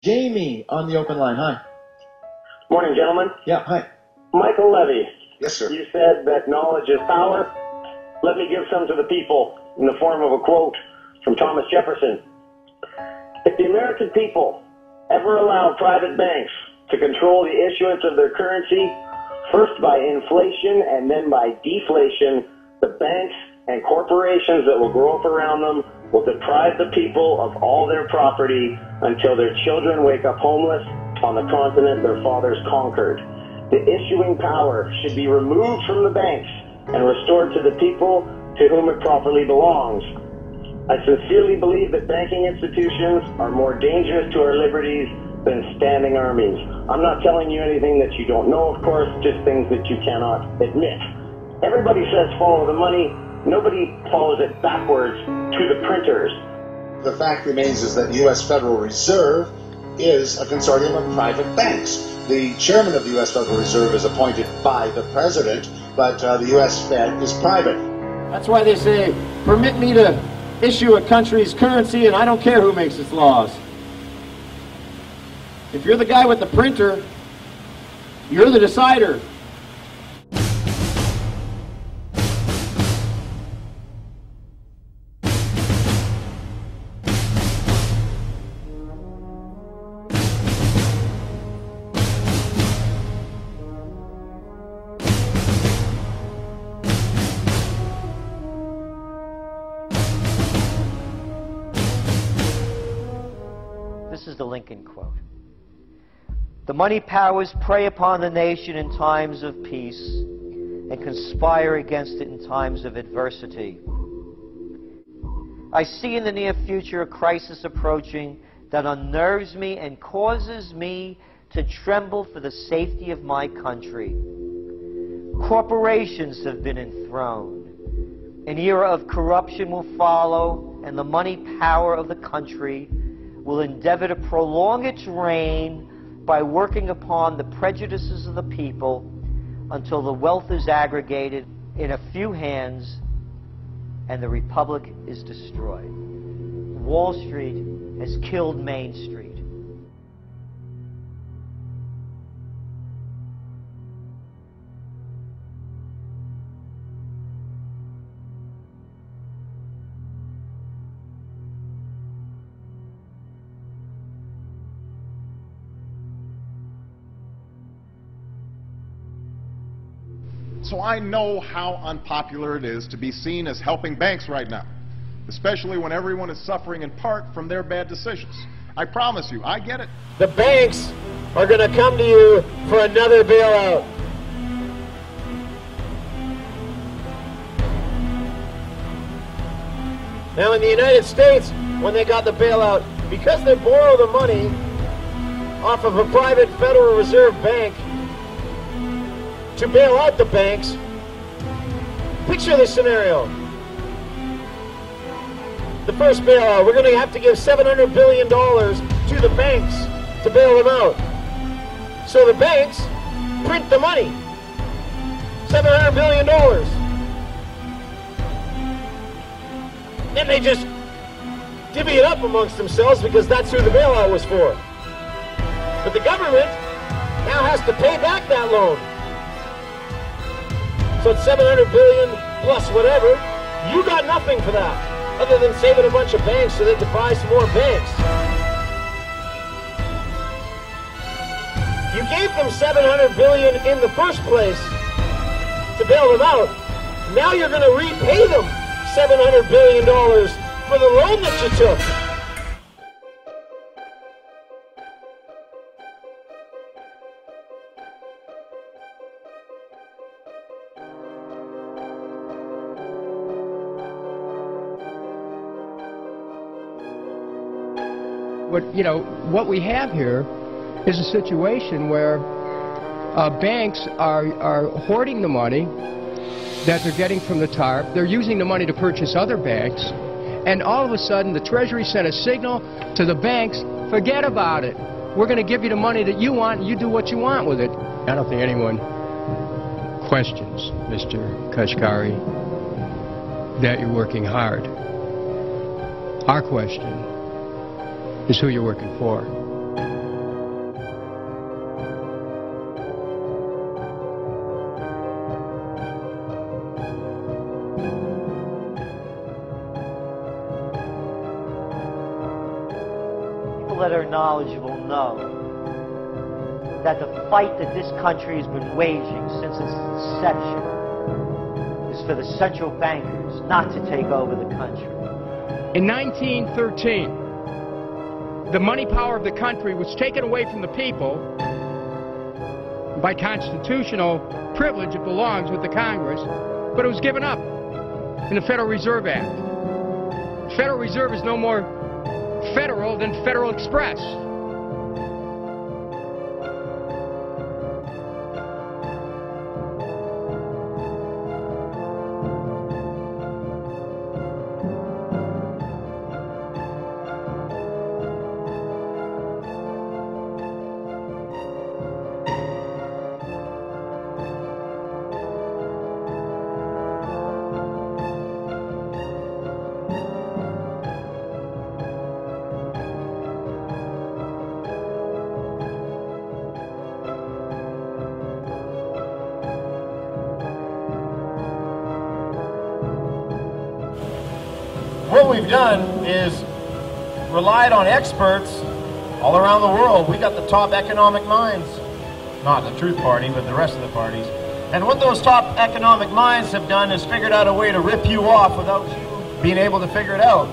Jamie on the open line. Hi. Morning, gentlemen. Yeah, hi. Michael Levy. Yes, sir. You said that knowledge is power. Let me give some to the people in the form of a quote from Thomas Jefferson. If the American people ever allowed private banks to control the issuance of their currency, first by inflation and then by deflation, the banks and corporations that will grow up around them will deprive the people of all their property until their children wake up homeless on the continent their fathers conquered. The issuing power should be removed from the banks and restored to the people to whom it properly belongs. I sincerely believe that banking institutions are more dangerous to our liberties than standing armies. I'm not telling you anything that you don't know, of course, just things that you cannot admit. Everybody says follow the money. Nobody follows it backwards to the printers. The fact remains is that the U.S. Federal Reserve is a consortium of private banks. The chairman of the U.S. Federal Reserve is appointed by the president, but the U.S. Fed is private. That's why they say, permit me to issue a country's currency and I don't care who makes its laws. If you're the guy with the printer, you're the decider. This is the Lincoln quote. The money powers prey upon the nation in times of peace and conspire against it in times of adversity. I see in the near future a crisis approaching that unnerves me and causes me to tremble for the safety of my country. Corporations have been enthroned. An era of corruption will follow, and the money power of the country will endeavor to prolong its reign by working upon the prejudices of the people until the wealth is aggregated in a few hands and the republic is destroyed. Wall Street has killed Main Street. So I know how unpopular it is to be seen as helping banks right now, especially when everyone is suffering in part from their bad decisions. I promise you, I get it. The banks are going to come to you for another bailout. Now in the United States, when they got the bailout, because they borrow the money off of a private Federal Reserve bank to bail out the banks, picture this scenario. The first bailout, we're going to have to give $700 billion to the banks to bail them out. So the banks print the money, $700 billion. Then they just divvy it up amongst themselves because that's who the bailout was for. But the government now has to pay back that loan. So it's $700 billion plus whatever. You got nothing for that, other than saving a bunch of banks so they could buy some more banks. You gave them $700 billion in the first place to bail them out. Now you're going to repay them $700 billion for the loan that you took. What we have here is a situation where banks are hoarding the money that they're getting from the TARP. They're using the money to purchase other banks, and all of a sudden the Treasury sent a signal to the banks, forget about it. We're going to give you the money that you want, and you do what you want with it. I don't think anyone questions, Mr. Kashkari, that you're working hard. Our question is who you're working for. people that are knowledgeable know that the fight that this country has been waging since its inception is for the central bankers not to take over the country. In 1913, the money power of the country was taken away from the people. By constitutional privilege, it belongs with the Congress, but it was given up in the Federal Reserve Act. The Federal Reserve is no more federal than Federal Express. What we've done is relied on experts all around the world. We got the top economic minds, not the Truth Party, but the rest of the parties. And what those top economic minds have done is figured out a way to rip you off without you being able to figure it out.